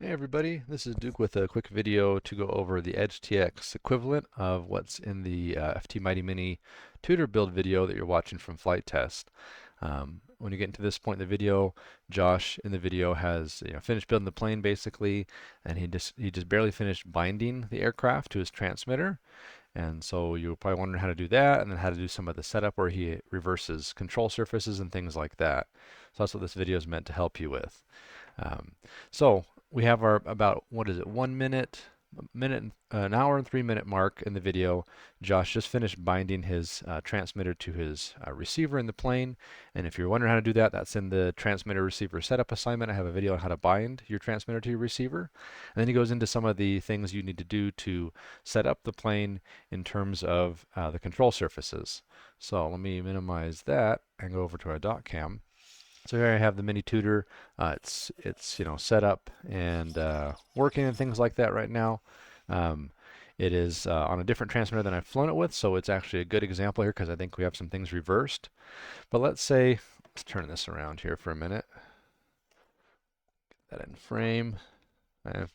Hey everybody, this is Duke with a quick video to go over the EdgeTX equivalent of what's in the FT Mighty Mini tutor build video that you're watching from Flight Test. When you get into this point in the video, Josh in the video has finished building the plane basically, and he just barely finished binding the aircraft to his transmitter. And so you're probably wondering how to do that, and then how to do some of the setup where he reverses control surfaces and things like that. So that's what this video is meant to help you with. Um, so we have our about, what is it, 1 minute, an hour and 3 minute mark in the video. Josh just finished binding his transmitter to his receiver in the plane. And if you're wondering how to do that, that's in the transmitter receiver setup assignment. I have a video on how to bind your transmitter to your receiver. And then he goes into some of the things you need to do to set up the plane in terms of the control surfaces. So let me minimize that and go over to our dot cam. So here I have the mini tutor. It's set up and working and things like that right now. Um, it is on a different transmitter than I've flown it with, so it's actually a good example here because I think we have some things reversed. But let's turn this around here for a minute. Get that in frame. I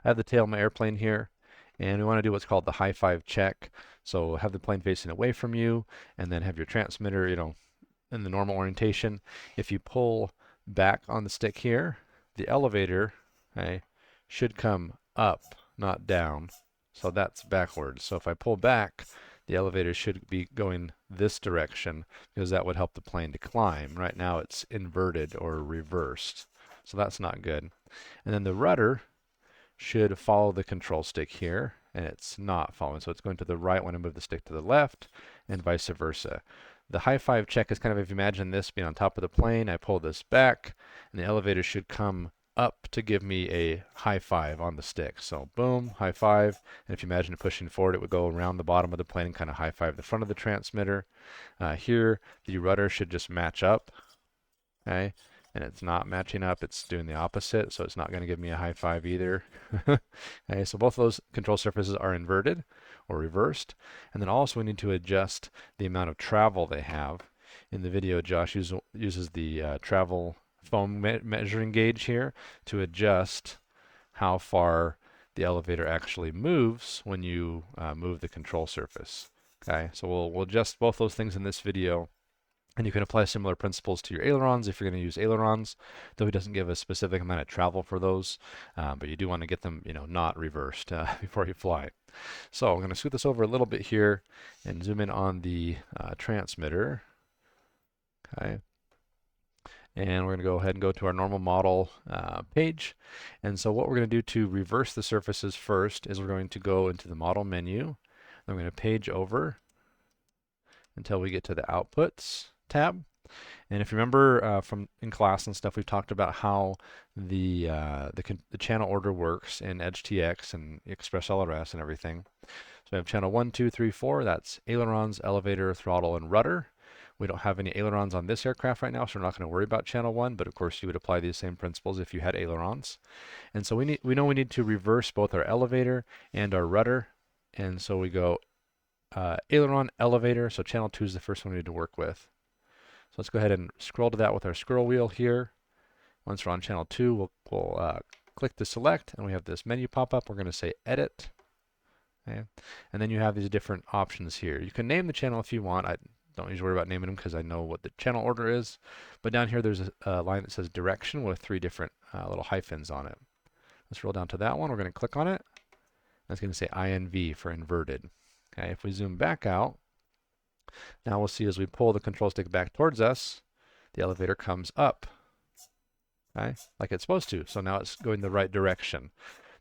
have the tail of my airplane here, and we want to do what's called the high five check. So have the plane facing away from you, and then have your transmitter, in the normal orientation. If you pull back on the stick here, the elevator, okay, should come up, not down. So that's backwards. So if I pull back, the elevator should be going this direction because that would help the plane to climb. Right now it's inverted or reversed. So that's not good. And then the rudder should follow the control stick here, and it's not following. So it's going to the right when I move the stick to the left, and vice versa. The high five check is kind of, if you imagine this being on top of the plane, I pull this back, and the elevator should come up to give me a high five on the stick. So boom, high five. And if you imagine it pushing forward, it would go around the bottom of the plane and kind of high five the front of the transmitter. Here, the rudder should just match up. Okay, and it's not matching up, it's doing the opposite, so it's not going to give me a high five either. Okay, so both of those control surfaces are inverted or reversed. And then also we need to adjust the amount of travel they have. In the video, Josh uses the travel foam measuring gauge here to adjust how far the elevator actually moves when you move the control surface. Okay, so we'll adjust both those things in this video. And you can apply similar principles to your ailerons if you're going to use ailerons, though he doesn't give a specific amount of travel for those. But you do want to get them, not reversed before you fly. So I'm going to scoot this over a little bit here and zoom in on the transmitter. Okay. And we're going to go ahead and go to our normal model page. And so what we're going to do to reverse the surfaces first is we're going to go into the model menu. Then we're going to page over until we get to the outputs tab. And if you remember from in class and stuff, we've talked about how the channel order works in EdgeTX and Express LRS and everything. So we have channel 1, 2, 3, 4. That's ailerons, elevator, throttle, and rudder. We don't have any ailerons on this aircraft right now, so we're not going to worry about channel 1, but of course you would apply these same principles if you had ailerons. And so we know we need to reverse both our elevator and our rudder. And so we go aileron, elevator, so channel 2 is the first one we need to work with. So let's go ahead and scroll to that with our scroll wheel here. Once we're on channel 2, we'll click to select, and we have this menu pop up. We're going to say edit. Okay. And then you have these different options here. You can name the channel if you want. I don't usually worry about naming them because I know what the channel order is. But down here there's a line that says direction with 3 different little hyphens on it. Let's roll down to that one. We're going to click on it. That's going to say INV for inverted. Okay. If we zoom back out, now we'll see as we pull the control stick back towards us, the elevator comes up, okay, like it's supposed to. So now it's going the right direction.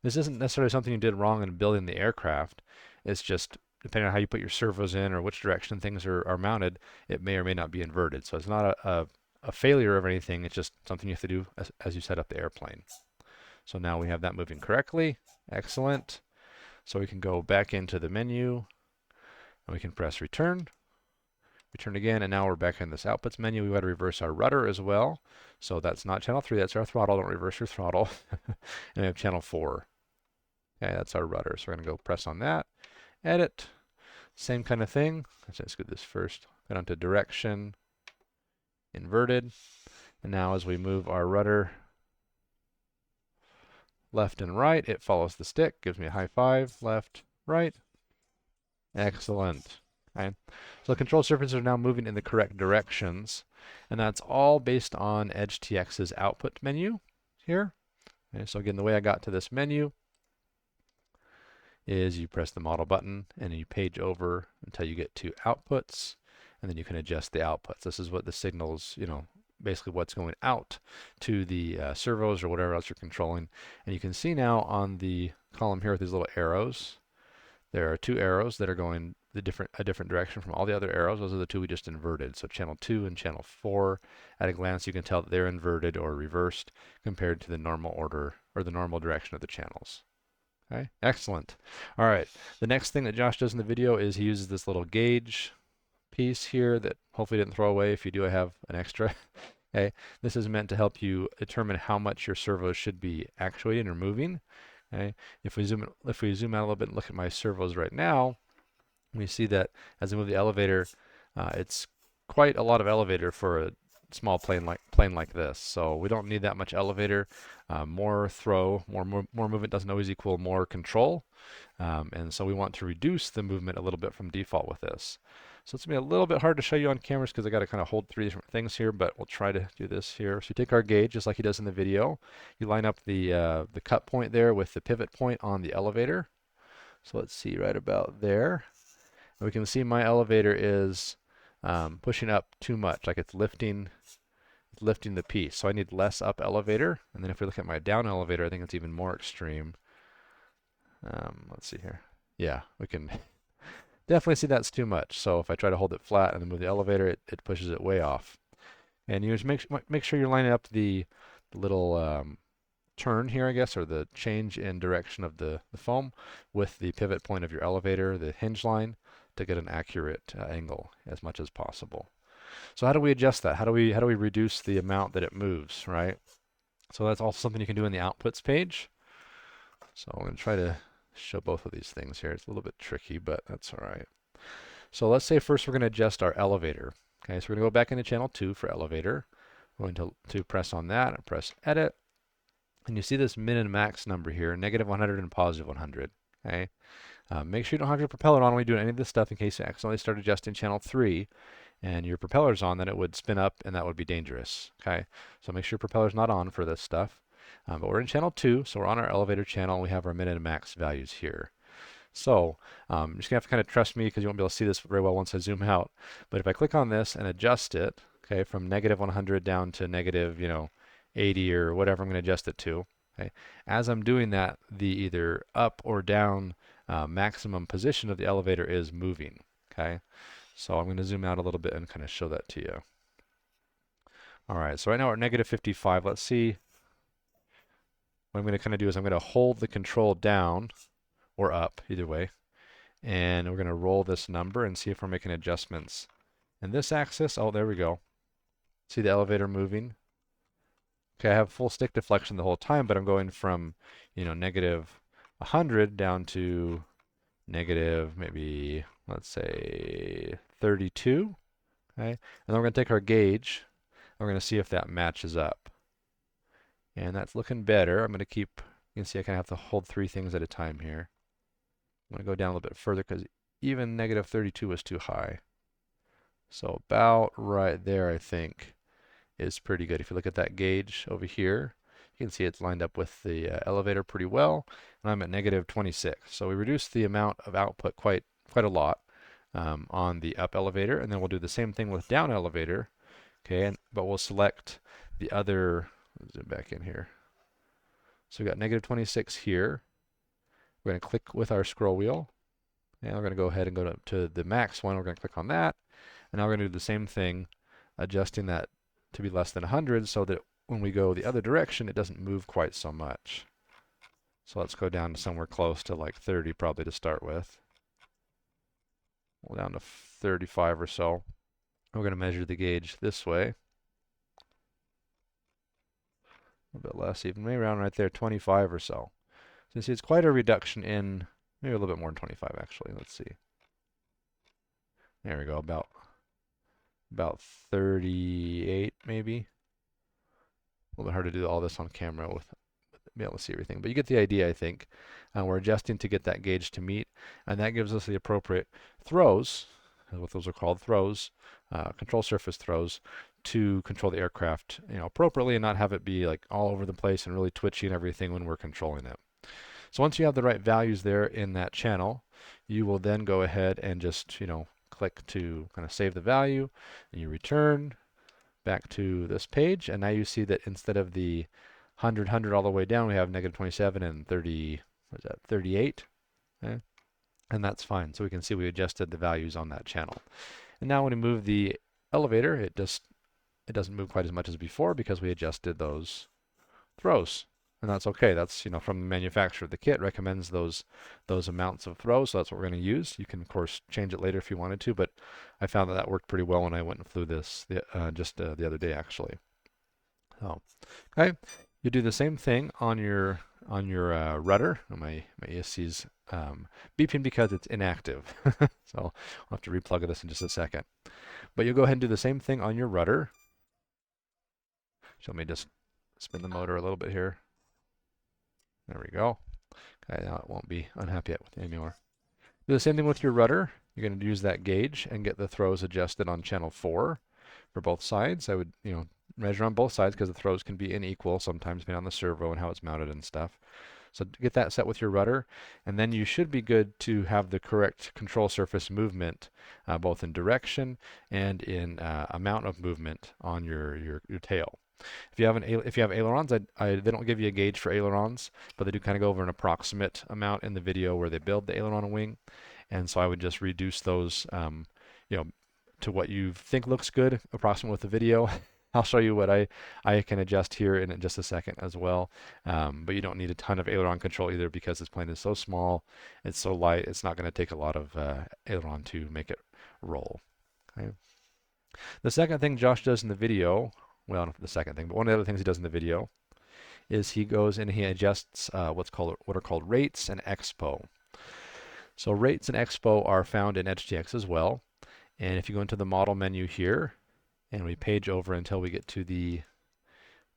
This isn't necessarily something you did wrong in building the aircraft. It's just depending on how you put your servos in or which direction things are mounted, it may or may not be inverted. So it's not a failure of anything. It's just something you have to do as you set up the airplane. So now we have that moving correctly. Excellent. So we can go back into the menu and we can press return. Return again, and now we're back in this outputs menu. We got to reverse our rudder as well. So that's not channel 3, that's our throttle. Don't reverse your throttle. And we have channel 4. Okay, that's our rudder. So we're going to go press on that. Edit. Same kind of thing. Let's do this first. Go down to direction, inverted. And now as we move our rudder left and right, it follows the stick, gives me a high five, left, right. Excellent. Okay. So the control surfaces are now moving in the correct directions, and that's all based on EdgeTX's output menu here. Okay, so again, the way I got to this menu is you press the model button and you page over until you get to outputs, and then you can adjust the outputs. This is what the signals, basically what's going out to the servos or whatever else you're controlling. And you can see now on the column here with these little arrows, there are two arrows that are going a different direction from all the other arrows. Those are the two we just inverted. So channel 2 and channel 4, at a glance you can tell that they're inverted or reversed compared to the normal order or the normal direction of the channels. Okay, excellent. All right, the next thing that Josh does in the video is he uses this little gauge piece here that hopefully didn't throw away. If you do, I have an extra. Okay, this is meant to help you determine how much your servos should be actuating or moving. Okay, if we zoom out a little bit and look at my servos right now, we see that as I move the elevator, it's quite a lot of elevator for a small plane like this. So we don't need that much elevator. More movement doesn't always equal more control. And so we want to reduce the movement a little bit from default with this. So it's going to be a little bit hard to show you on cameras because I got to kind of hold three different things here, but we'll try to do this here. So you take our gauge just like he does in the video. You line up the cut point there with the pivot point on the elevator. So let's see right about there. And we can see my elevator is pushing up too much, like it's lifting the piece. So I need less up elevator. And then if we look at my down elevator, I think it's even more extreme. Let's see here. Yeah, we can definitely see that's too much. So if I try to hold it flat and then move the elevator, it pushes it way off. And you just make sure you're lining up the little turn here, I guess, or the change in direction of the foam with the pivot point of your elevator, the hinge line, to get an accurate angle as much as possible. So how do we adjust that? How do we reduce the amount that it moves, right? So that's also something you can do in the outputs page. So I'm going to try to show both of these things here. It's a little bit tricky, but that's all right. So let's say first we're going to adjust our elevator. Okay, so we're going to go back into channel 2 for elevator. We're going to press on that and press edit. And you see this min and max number here, -100 and +100. Okay. Make sure you don't have your propeller on when you're doing any of this stuff in case you accidentally start adjusting channel 3 and your propeller's on, then it would spin up and that would be dangerous. Okay, so make sure your propeller's not on for this stuff. But we're in channel 2, so we're on our elevator channel and we have our min and max values here. So you're just going to have to kind of trust me because you won't be able to see this very well once I zoom out. But if I click on this and adjust it, okay, from -100 down to negative, 80 or whatever I'm going to adjust it to. Okay, as I'm doing that, the either up or down maximum position of the elevator is moving. Okay, so I'm going to zoom out a little bit and kind of show that to you. All right, so right now we're at -55. Let's see. What I'm going to kind of do is I'm going to hold the control down or up, either way, and we're going to roll this number and see if we're making adjustments. And this axis, oh, there we go. See the elevator moving? Okay, I have full stick deflection the whole time, but I'm going from, -100 down to negative, maybe, let's say 32. Okay, and then we're going to take our gauge, and we're going to see if that matches up. And that's looking better. I'm going to keep, you can see I kind of have to hold three things at a time here. I'm going to go down a little bit further because even -32 was too high. So about right there, I think, is pretty good. If you look at that gauge over here, you can see it's lined up with the elevator pretty well, and I'm at -26. So we reduced the amount of output quite a lot on the up elevator, and then we'll do the same thing with down elevator. Okay, but we'll select the other. Zoom back in here. So we got -26 here. We're going to click with our scroll wheel, and we're going to go ahead and go to the max one. We're going to click on that, and now we're going to do the same thing, adjusting that to be less than 100 so that when we go the other direction, it doesn't move quite so much. So let's go down to somewhere close to like 30 probably to start with. We'll down to 35 or so. We're going to measure the gauge this way. A little bit less even, maybe around right there, 25 or so. So you see it's quite a reduction in, maybe a little bit more than 25 actually. Let's see. There we go, about 38 maybe. A little bit hard to do all this on camera with be able to see everything, but you get the idea, I think. We're adjusting to get that gauge to meet, and that gives us the appropriate throws, what those are called, throws, control surface throws, to control the aircraft, appropriately and not have it be like all over the place and really twitchy and everything when we're controlling it. So once you have the right values there in that channel, you will then go ahead and just, click to kind of save the value, and you return back to this page, and now you see that instead of the 100 all the way down, we have -27 and 30, what is that, 38, okay? And that's fine. So we can see we adjusted the values on that channel. And now when we move the elevator, it doesn't move quite as much as before because we adjusted those throws. And that's okay. That's, from the manufacturer. The kit recommends those amounts of throws, so that's what we're going to use. You can, of course, change it later if you wanted to, but I found that worked pretty well when I went and flew this just the other day, actually. So, okay, you do the same thing on your rudder. My ESC's beeping because it's inactive, so I'll have to replug this in just a second. But you'll go ahead and do the same thing on your rudder. So let me just spin the motor a little bit here. There we go. Okay, now it won't be unhappy yet with anymore. Do the same thing with your rudder. You're going to use that gauge and get the throws adjusted on channel 4 for both sides. I would, measure on both sides because the throws can be unequal sometimes depending on the servo and how it's mounted and stuff. So get that set with your rudder, and then you should be good to have the correct control surface movement, both in direction and in amount of movement on your tail. If you have ailerons, they don't give you a gauge for ailerons, but they do kind of go over an approximate amount in the video where they build the aileron wing, and so I would just reduce those, to what you think looks good, approximate with the video. I'll show you what I can adjust here in just a second as well, but you don't need a ton of aileron control either because this plane is so small, it's so light, it's not going to take a lot of aileron to make it roll. Okay. The second thing Josh does in the video, well, not the second thing, but one of the other things he does in the video is he goes and he adjusts what are called rates and expo. So rates and expo are found in EdgeTX as well. And if you go into the model menu here and we page over until we get to the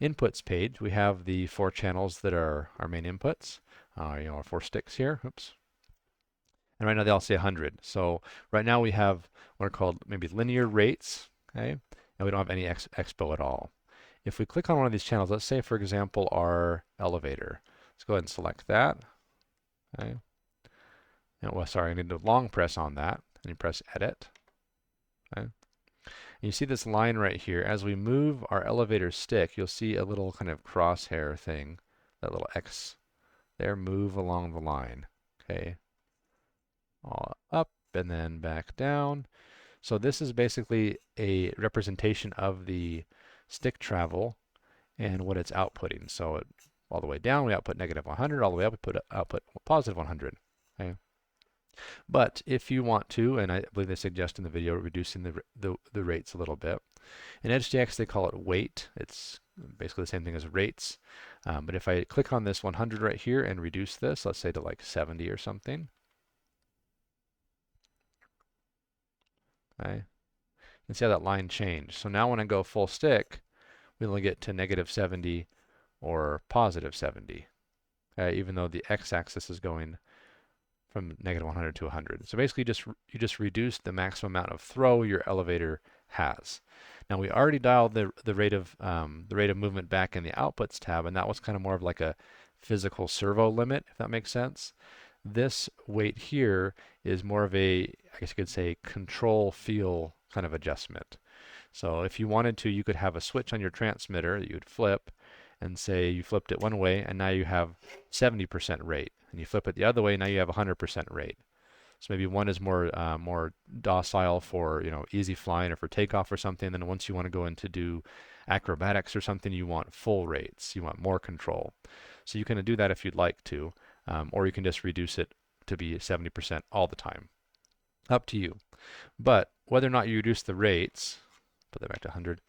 inputs page, we have the 4 channels that are our main inputs, our 4 sticks here. Oops. And right now they all say 100. So right now we have what are called maybe linear rates, okay? And we don't have any expo at all. If we click on one of these channels, let's say for example our elevator. Let's go ahead and select that. Okay. And, well, sorry, I need to long press on that, and you press edit. Okay. And you see this line right here. As we move our elevator stick, you'll see a little kind of crosshair thing, that little X there, move along the line. Okay. All up and then back down. So this is basically a representation of the stick travel and what it's outputting. So all the way down we output -100, all the way up we output +100. Okay. But if you want to, and I believe they suggest in the video reducing the rates a little bit. In EdgeTX they call it weight. It's basically the same thing as rates. But if I click on this 100 right here and reduce this, let's say to like 70 or something. Okay. You can see how that line changed. So now when I go full stick, we only get to -70 or +70, okay, even though the x-axis is going from -100 to 100. So basically you just reduce the maximum amount of throw your elevator has. Now we already dialed the rate of movement back in the outputs tab, and that was kind of more of like a physical servo limit, if that makes sense. This weight here is more of a, I guess you could say, control feel kind of adjustment. So if you wanted to, you could have a switch on your transmitter that you would flip and say you flipped it one way and now you have 70% rate. And you flip it the other way, now you have 100% rate. So maybe one is more docile for easy flying or for takeoff or something. Then once you want to go in to do acrobatics or something, you want full rates. You want more control. So you can do that if you'd like to, or you can just reduce it to be 70% all the time. Up to you. But whether or not you reduce the rates, put that back to 100,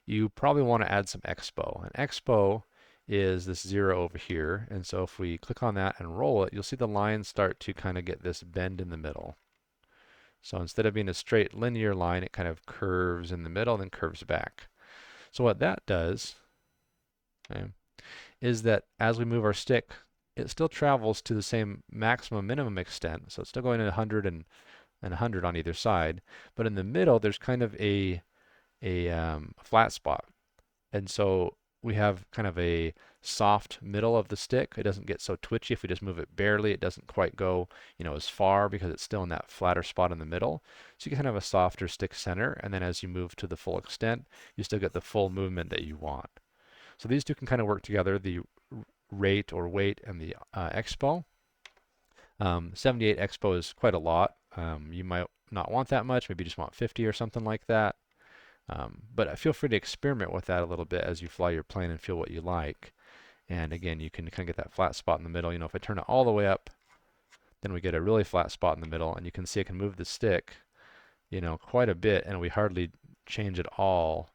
you probably want to add some expo. And expo is this 0 over here. And so if we click on that and roll it, you'll see the lines start to kind of get this bend in the middle. So instead of being a straight linear line, it kind of curves in the middle and then curves back. So what that does, okay, is that as we move our stick, it still travels to the same maximum minimum extent. So it's still going at 100 and 100 on either side. But in the middle, there's kind of a flat spot. And so we have kind of a soft middle of the stick. It doesn't get so twitchy if we just move it barely. It doesn't quite go, as far because it's still in that flatter spot in the middle. So you can have a softer stick center, and then as you move to the full extent, you still get the full movement that you want. So these two can kind of work together, the rate or weight and the expo. 78 expo is quite a lot. You might not want that much, maybe you just want 50 or something like that. But feel free to experiment with that a little bit as you fly your plane and feel what you like. And again, you can kind of get that flat spot in the middle. If I turn it all the way up, then we get a really flat spot in the middle. And you can see I can move the stick, quite a bit, and we hardly change at all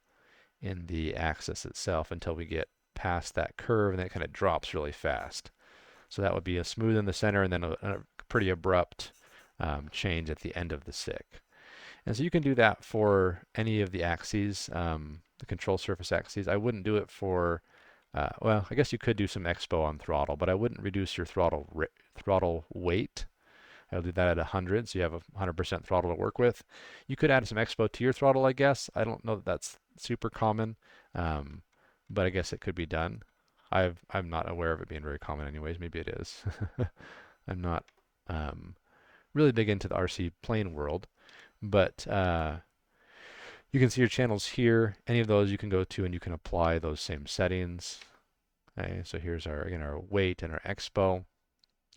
in the axis itself until we get past that curve, and then it kind of drops really fast. So that would be a smooth in the center and then a pretty abrupt change at the end of the stick. And so you can do that for any of the axes, the control surface axes. I wouldn't do it for, well, I guess you could do some expo on throttle, but I wouldn't reduce your throttle weight. I'll do that at 100, so you have a 100% throttle to work with. You could add some expo to your throttle, I guess. I don't know that that's super common, but I guess it could be done. I'm not aware of it being very common anyways. Maybe it is. I'm not really big into the RC plane world, but you can see your channels here. Any of those you can go to and you can apply those same settings. Okay, so here's our weight and our expo,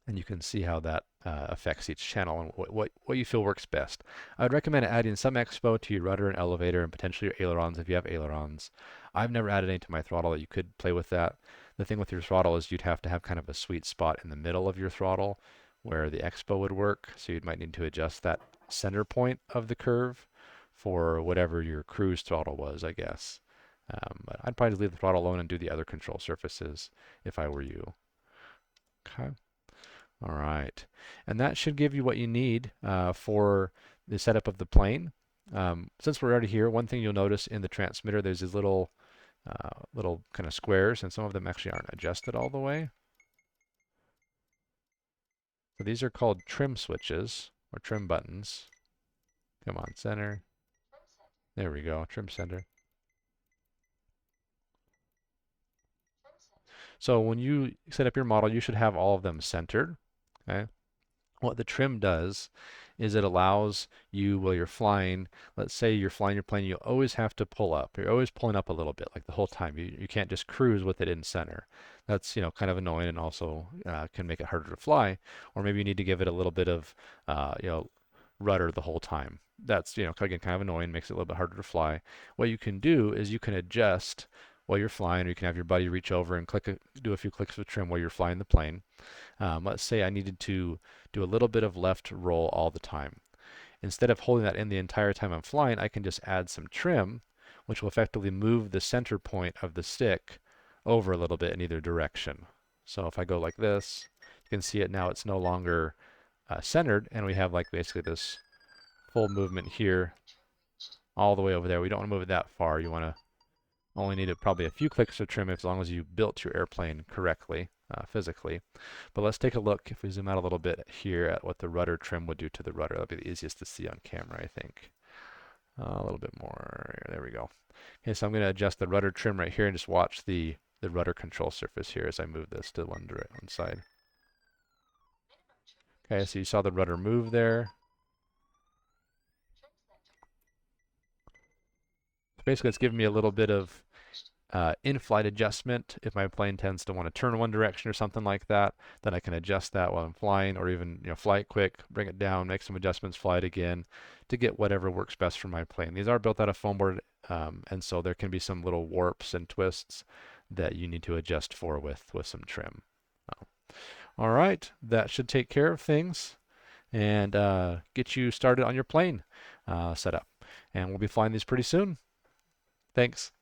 and you can see how that affects each channel and what you feel works best. I would recommend adding some expo to your rudder and elevator and potentially your ailerons if you have ailerons. I've never added any to my throttle. You could play with that. The thing with your throttle is you'd have to have kind of a sweet spot in the middle of your throttle where the expo would work. So you might need to adjust that center point of the curve for whatever your cruise throttle was, I guess. But I'd probably just leave the throttle alone and do the other control surfaces if I were you. Okay. All right. And that should give you what you need for the setup of the plane. Since we're already here, one thing you'll notice in the transmitter, there's these little kind of squares, and some of them actually aren't adjusted all the way. So these are called trim switches or trim buttons. Come on, center. There we go, trim center. So when you set up your model, you should have all of them centered. Okay. What the trim does is it allows you while you're flying, let's say you're flying your plane, you always have to pull up. You're always pulling up a little bit, like the whole time. You can't just cruise with it in center. That's, kind of annoying and also can make it harder to fly. Or maybe you need to give it a little bit of, rudder the whole time. That's, again, kind of annoying, makes it a little bit harder to fly. What you can do is you can adjust while you're flying, or you can have your buddy reach over and do a few clicks with trim while you're flying the plane. Let's say I needed to do a little bit of left roll all the time. Instead of holding that in the entire time I'm flying, I can just add some trim, which will effectively move the center point of the stick over a little bit in either direction. So if I go like this, you can see it now, it's no longer centered, and we have like basically this full movement here all the way over there. We don't want to move it that far. You want to only need probably a few clicks of trim as long as you built your airplane correctly physically. But let's take a look, if we zoom out a little bit here, at what the rudder trim would do to the rudder. That'll be the easiest to see on camera, I think. A little bit more. There we go. Okay, so I'm going to adjust the rudder trim right here and just watch the rudder control surface here as I move this to one side. Okay, so you saw the rudder move there. Basically, it's giving me a little bit of in-flight adjustment. If my plane tends to want to turn one direction or something like that, then I can adjust that while I'm flying, or even fly it quick, bring it down, make some adjustments, fly it again to get whatever works best for my plane. These are built out of foam board, and so there can be some little warps and twists that you need to adjust for with some trim. All right, that should take care of things and get you started on your plane setup. And we'll be flying these pretty soon. Thanks.